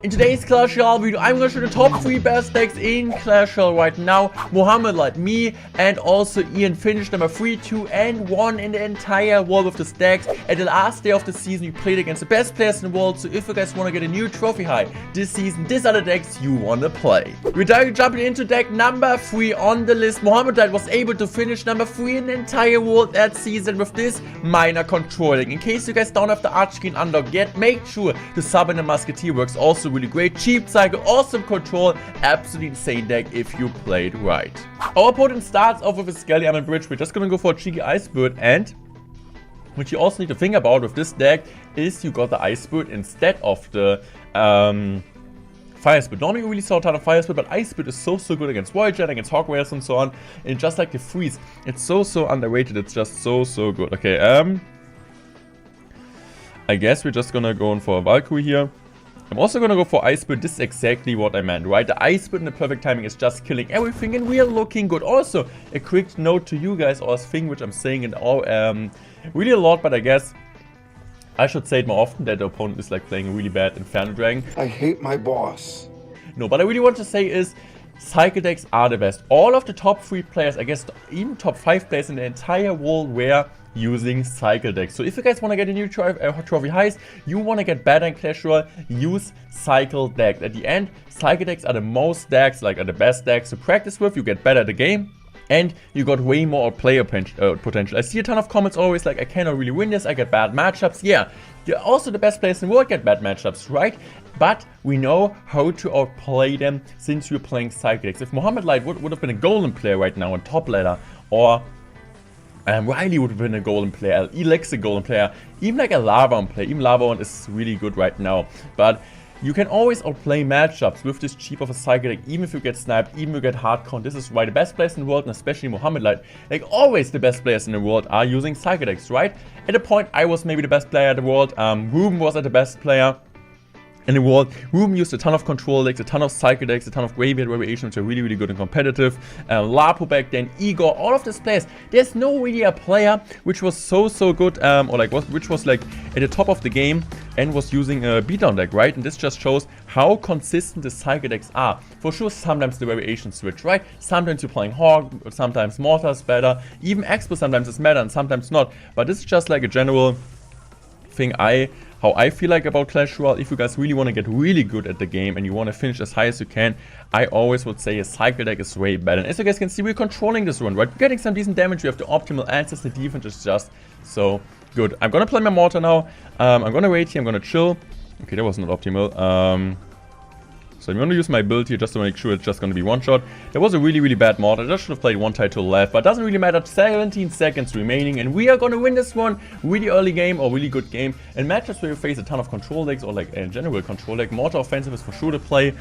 In today's Clash Royale video, I'm going to show the top 3 best decks in Clash Royale right now. Mohammed, like me, and also Ian finished number 3, 2, and 1 in the entire world with the decks. At the last day of the season, we played against the best players in the world, so if you guys want to get a new trophy high this season, these are the decks you want to play. We're directly jumping into deck number 3 on the list. Mohammed was able to finish number 3 in the entire world that season with this minor controlling. In case you guys don't have the Archkin unlocked yet, make sure to sub in the Musketeer works also really great. Cheap cycle, awesome control, absolutely insane deck if you play it right. Our opponent starts off with a Skelly Armor Bridge. We're just gonna go for a cheeky Ice Bird, and what you also need to think about with this deck is you got the Ice Bird instead of the Fire Spit. Normally we really saw a ton of Fire Spit, but Ice Spit is so good against Voyager, against Hawk Raiders and so on. And just like the Freeze, it's so underrated. It's just so good. Okay, I guess we're just gonna go in for a Valkyrie here. I'm also gonna go for Ice Bird. This is exactly what I meant, right? The Ice Bird in the perfect timing is just killing everything, and we are looking good. Also, a quick note to you guys, or a thing which I'm saying in all really a lot, but I guess I should say it more often, that the opponent is like playing really bad Inferno Dragon. I hate my boss. No, but I really want to say is cycle decks are the best. All of the top 3 players, I guess even top 5 players in the entire world were using cycle decks. So if you guys want to get a new trophy highs, you want to get better in Clash Royale, use cycle decks. At the end, cycle decks are the most decks, like are the best decks to practice with. You get better at the game, and you got way more player potential. I see a ton of comments always like, I cannot really win this, I get bad matchups. Yeah, you're also the best players in the world get bad matchups, right? But we know how to outplay them since we're playing cycle decks. If Mohammed Light would have been a golden player right now on top ladder, or Riley would have been a golden player, Elex a golden player, even like a Lava player. Even Lava is really good right now. But you can always outplay matchups with this cheap of a cycle deck, even if you get sniped, even if you get hard count. This is why the best players in the world, and especially Mohammed Light, like always the best players in the world are using cycle decks, right? At a point, I was maybe the best player in the world. Ruben was the best player in the world. Ruben used a ton of control decks, a ton of cycle decks, a ton of graveyard variations, which are really good and competitive. Lapu back then, Igor, all of these players. There's no really a player which was so good, or like which was like at the top of the game and was using a beatdown deck, right? And this just shows how consistent the cycle decks are. For sure, sometimes the variations switch, right? Sometimes you're playing Hawk, sometimes Mortar is better, even Expo sometimes is better and sometimes not. But this is just like a general thing how I feel like about Clash Royale. If you guys really want to get really good at the game and you want to finish as high as you can, I always would say a cycle deck is way better. And as you guys can see, we're controlling this run, right? We're getting some decent damage. We have the optimal answers. The defense is just so good. I'm gonna play my Mortar now. I'm gonna wait here. I'm gonna chill. Okay, that was not optimal. So I'm going to use my ability just to make sure it's just going to be one shot. That was a really bad Mortar. I just should have played one tile to the left, but it doesn't really matter. 17 seconds remaining, and we are going to win this one. Really early game or really good game. In matchups where you face a ton of control decks or like in general control deck, Mortar offensive is for sure to play.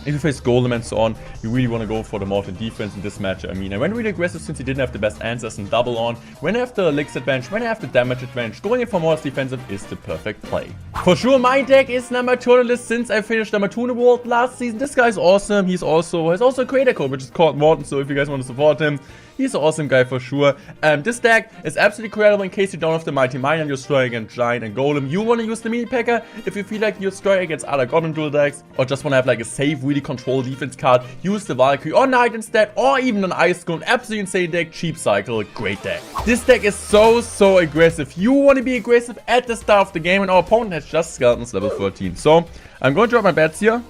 If you face Golem and so on, you really want to go for the Mortar defense in this match. I mean, I went really aggressive since he didn't have the best answers and double on. When I have the Elixir advantage, when I have the damage advantage, going in for Mortar's defensive is the perfect play. For sure, my deck is number 2 on the list since I finished number 2 in the world last season. This guy is awesome. He has also a creator code, which is called Mortar, so if you guys want to support him, he's an awesome guy for sure. This deck is absolutely credible in case you don't have the Mighty Mine and you're destroying against Giant and Golem. You want to use the Mini Packer if you feel like you're destroying against other Goblin dual decks, or just want to have like a safe, really control defense card. Use the Valkyrie or Knight instead, or even an Ice Cone. Absolutely insane deck, cheap cycle, great deck. This deck is so aggressive. You want to be aggressive at the start of the game, and our opponent has just Skeletons level 13. So I'm going to drop my bats here.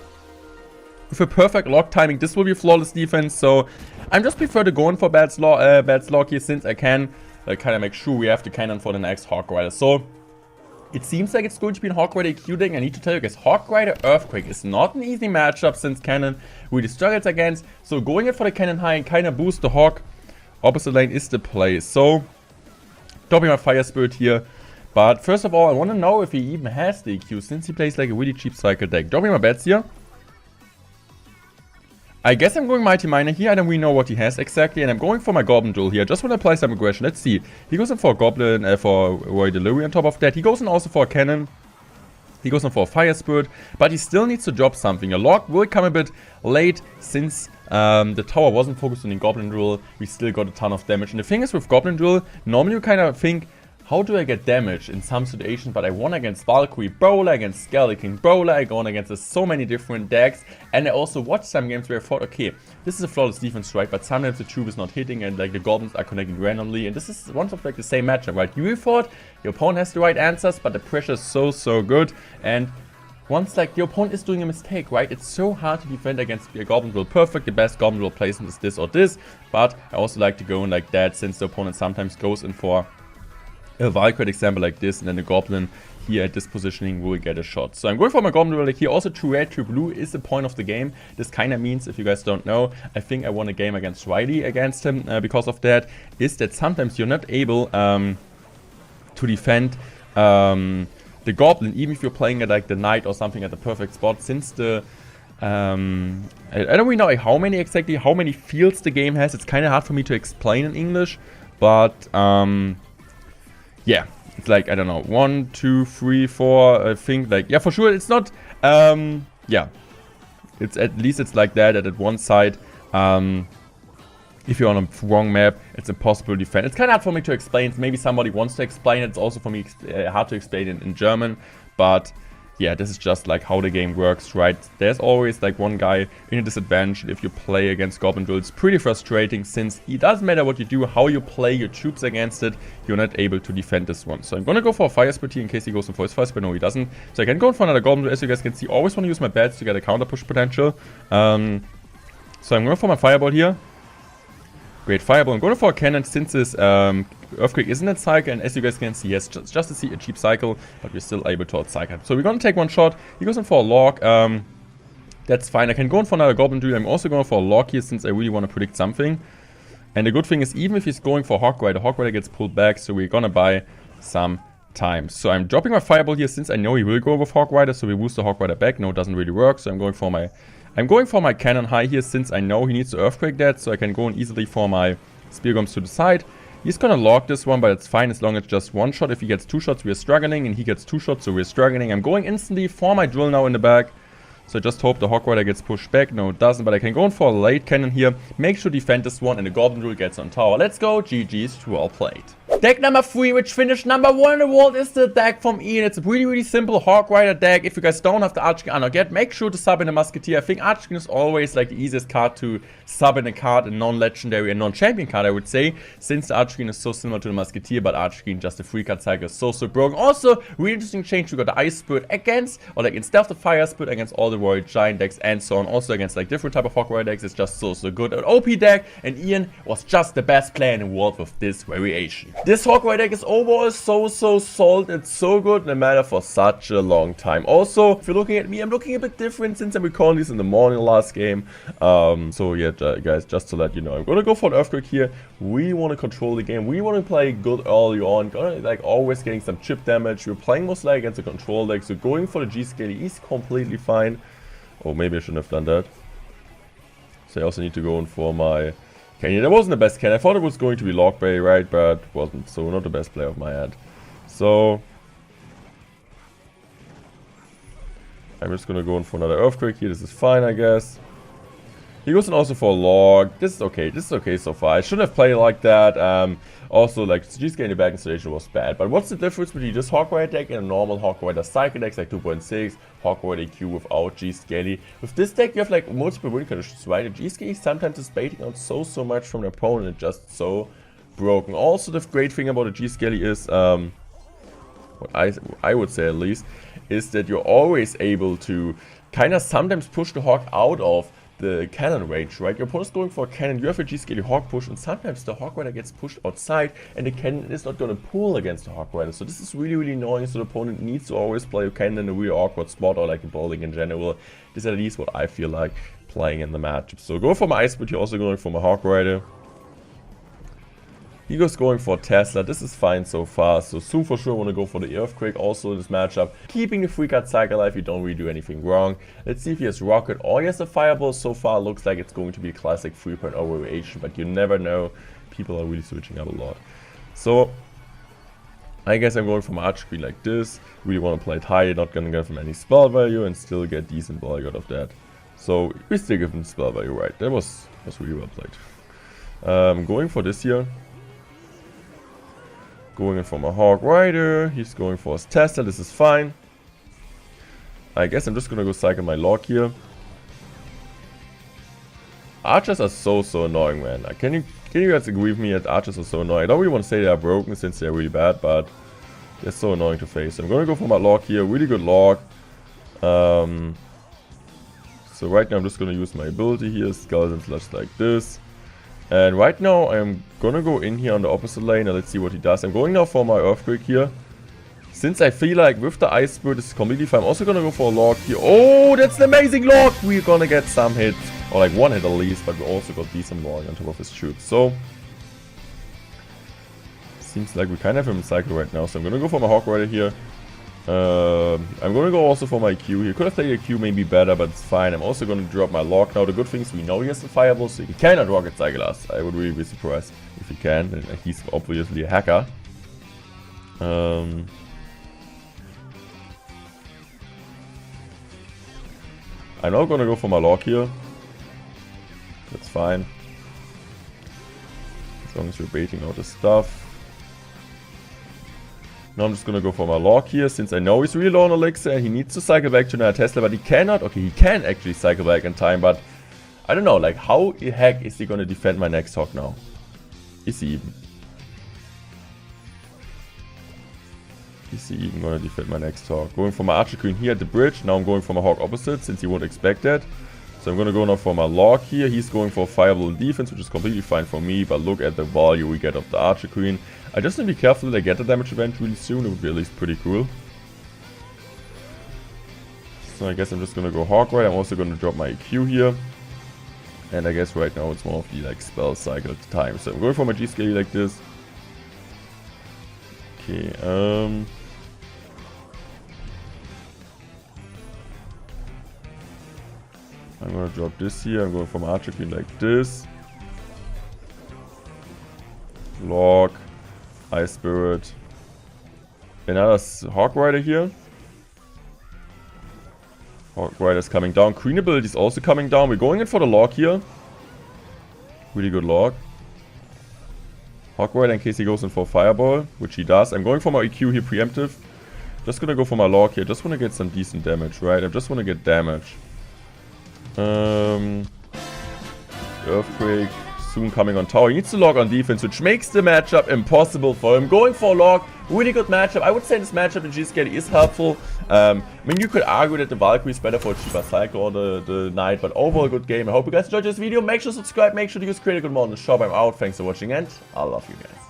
With a perfect lock timing, this will be a flawless defense, so I'm just prefer to go in for bats lock here since I can kind of make sure we have the cannon for the next Hawk Rider. So it seems like it's going to be a Hawk Rider EQ deck. I need to tell you guys, Hawk Rider Earthquake is not an easy matchup since cannon really struggles against. So going in for the cannon high and kind of boost the Hawk opposite lane is the play. So dropping my Fire Spirit here. But first of all, I want to know if he even has the EQ since he plays like a really cheap cycle deck. Dropping my bats here. I guess I'm going Mighty Miner here. I don't really know what he has exactly. And I'm going for my Goblin Duel here. Just want to apply some aggression. Let's see. He goes in for a Goblin, for Royal Delivery on top of that. He goes in also for a Cannon. He goes in for a Fire Spirit. But he still needs to drop something. A Lock will come a bit late since the tower wasn't focused on the Goblin Duel. We still got a ton of damage. And the thing is with Goblin Duel, normally you kind of think, how do I get damage in some situations, but I won against Valkyrie Brawler, against Skeleton Brawler, I gone against so many different decks, and I also watched some games where I thought, okay, this is a flawless defense, right, but sometimes the tube is not hitting and like the goblins are connecting randomly, and this is one of like the same matchup, right? You thought your opponent has the right answers, but the pressure is so good, and once like your opponent is doing a mistake, right, it's so hard to defend against a Goblin Drill perfect. The best Goblin Drill placement is this or this, but I also like to go in like that since the opponent sometimes goes in for a Valkyrie example like this, and then the Goblin here at this positioning will get a shot. So I'm going for my Goblin Drill here. Also, true red, true blue is the point of the game. This kind of means, if you guys don't know, I think I won a game against Riley against him because of that, is that sometimes you're not able to defend the Goblin, even if you're playing at like the Knight or something at the perfect spot, since the I don't really know like, how many fields the game has. It's kind of hard for me to explain in English, but yeah, it's like, I don't know, 1, 2, 3, 4, I think, like, yeah, for sure, it's not, yeah, it's at least it's like that at one side. If you're on a wrong map, it's impossible to defend. It's kind of hard for me to explain. Maybe somebody wants to explain it. It's also for me hard to explain it in German, but yeah, this is just like how the game works, right? There's always like one guy in a disadvantage if you play against Goblin Drill. It's pretty frustrating since it doesn't matter what you do, how you play your troops against it, you're not able to defend this one. So I'm gonna go for a Fire Spit here in case he goes in for his Fire Spit. No, he doesn't. So I can go for another Goblin Drill. As you guys can see, always want to use my bats to get a counter push potential. So I'm going for my Fireball here. Great Fireball. I'm going for a Cannon since this Earthquake isn't a cycle, and as you guys can see, yes, just a cheap cycle, but we're still able to outcycle. So we're going to take one shot. He goes in for a Log. That's fine. I can go in for another Goblin Drill. I'm also going for a Log here since I really want to predict something. And the good thing is, even if he's going for Hog Rider gets pulled back, so we're going to buy some time. So I'm dropping my Fireball here since I know he will go with Hog Rider, so we boost the Hog Rider back. No, it doesn't really work, so I'm going for my Cannon High here since I know he needs to Earthquake that, so I can go in easily for my Spear Guns to the side. He's gonna log this one, but it's fine as long as it's just one shot. If he gets 2 shots, we're struggling, and he gets 2 shots, so we're struggling. I'm going instantly for my drill now in the back. So I just hope the Hog Rider gets pushed back. No, it doesn't, but I can go in for a late cannon here. Make sure to defend this one, and the Goblin Drill gets on tower. Let's go. GG's, well played. Deck number 3, which finished number 1 in the world, is the deck from Ian. It's a really simple Hog Rider deck. If you guys don't have the Archkin unlocked yet, make sure to sub in the Musketeer. I think Archkin is always like the easiest card to sub in a card, a non-legendary and non-champion card, I would say, since the Archkin is so similar to the Musketeer, but Archkin just a free card cycle is so broken. Also, really interesting change. We got the Ice Spirit against, or like instead of the Fire Spirit against all the Royal Giant decks and so on. Also against like different type of Hog Rider decks. It's just so good. An OP deck, and Ian was just the best player in the world with this variation. This Hog Rider deck is overall so solid. It's so good no matter for such a long time. Also, if you're looking at me, I'm looking a bit different since I'm recording this in the morning last game. So yeah, guys, just to let you know, I'm gonna go for an Earthquake here. We want to control the game. We want to play good early on. Gonna like always getting some chip damage. We're playing most likely against a control deck, so going for the G-Scaly is completely fine. Oh, maybe I shouldn't have done that. So I also need to go in for my Canyon. That wasn't the best Canyon. I thought it was going to be Log Bay, right? But wasn't. So not the best play of my hand. So I'm just gonna go in for another Earthquake here. This is fine, I guess. He goes in also for a Log. This is okay. This is okay so far. I shouldn't have played like that. Also, like, G-Scaly back installation was bad. But what's the difference between this Hog Rider deck and a normal Hog Rider cycle decks like 2.6, Hog Rider EQ without G-Scaly? With this deck, you have like multiple win conditions, right? The G-Scaly sometimes is baiting out so much from the opponent. It's just so broken. Also, the great thing about the G-Scaly is, what I would say at least, is that you're always able to kind of sometimes push the Hog out of the cannon range, right? Your opponent's going for a cannon, you have a G-Scaly Hog push, and sometimes the Hog Rider gets pushed outside and the cannon is not going to pull against the Hog Rider. So this is really annoying, so the opponent needs to always play a cannon in a really awkward spot, or like in bowling in general. This is at least what I feel like playing in the matchup. So go for my Ice, but you're also going for my Hog Rider. He goes going for Tesla. This is fine so far. So soon for sure want to go for the Earthquake also in this matchup. Keeping the free card cycle alive, you don't really do anything wrong. Let's see if he has Rocket or he has a Fireball. So far looks like it's going to be a classic 3.0 variation, but you never know. People are really switching up a lot. So I guess I'm going for my Archqueen like this. Really want to play it high, not going to give him any spell value and still get decent value out of that. So we still give him spell value, right? That was really well played. Going for this here. Going in for my Hawk Rider. He's going for his Tesla. This is fine. I guess I'm just gonna go cycle my Log here. Archers are so annoying, man. Can you guys agree with me that archers are so annoying? I don't really want to say they are broken since they're really bad, but they're so annoying to face. I'm gonna go for my Log here. Really good Log. So right now I'm just gonna use my ability here, Skeleton Slash like this. And right now I'm gonna go in here on the opposite lane and let's see what he does. I'm going now for my Earthquake here. Since I feel like with the Ice Spirit this is completely fine, I'm also gonna go for a Log here. Oh, that's an amazing Log! We're gonna get some hits, or like one hit at least, but we also got decent Log on top of his troops. So seems like we kind of have him in cycle right now. So I'm gonna go for my Hawk Rider here. I'm gonna go also for my Q here. Could have played a Q maybe better, but it's fine. I'm also gonna drop my Log now. The good thing is we know he has the Fireball, so he cannot Rocket Cycle us. I would really be surprised if he can. And he's obviously a hacker. I'm now gonna go for my Log here. That's fine. As long as we're baiting out the stuff. Now I'm just gonna go for my Log here, since I know he's really low on Elixir and he needs to cycle back to another Tesla, but he cannot. Okay, he can actually cycle back in time, but I don't know, like how the heck is he gonna defend my next Hawk now? Is he even? Is he even gonna defend my next Hawk? Going for my Archer Queen here at the bridge. Now I'm going for my Hawk opposite, since he won't expect that. So I'm gonna go now for my Log here. He's going for Fireball and defense, which is completely fine for me, but look at the value we get of the Archer Queen. I just need to be careful that I get the damage event really soon. It would be at least pretty cool. So I guess I'm just gonna go Hawk Rider. I'm also gonna drop my EQ here. And I guess right now it's more of the like spell cycle time. So I'm going for my G-Scale like this. Okay, I'm gonna drop this here. I'm going for my Archer Queen like this. Log. Ice Spirit. Another Hawk Rider here. Hawk Rider is coming down. Queen ability is also coming down. We're going in for the Log here. Really good Log. Hawk Rider in case he goes in for Fireball, which he does. I'm going for my EQ here preemptive. Just gonna go for my Log here. Just wanna get some decent damage, right? I just wanna get damage. Earthquake. Soon coming on tower. He needs to Log on defense, which makes the matchup impossible for him. Going for a Log, really good matchup. I would say this matchup in G-Scale is helpful. I mean, you could argue that the Valkyrie is better for a cheaper cycle or the Knight, but overall good game. I hope you guys enjoyed this video. Make sure to subscribe, make sure to use Critical Mode in the shop. I'm out. Thanks for watching and I love you guys.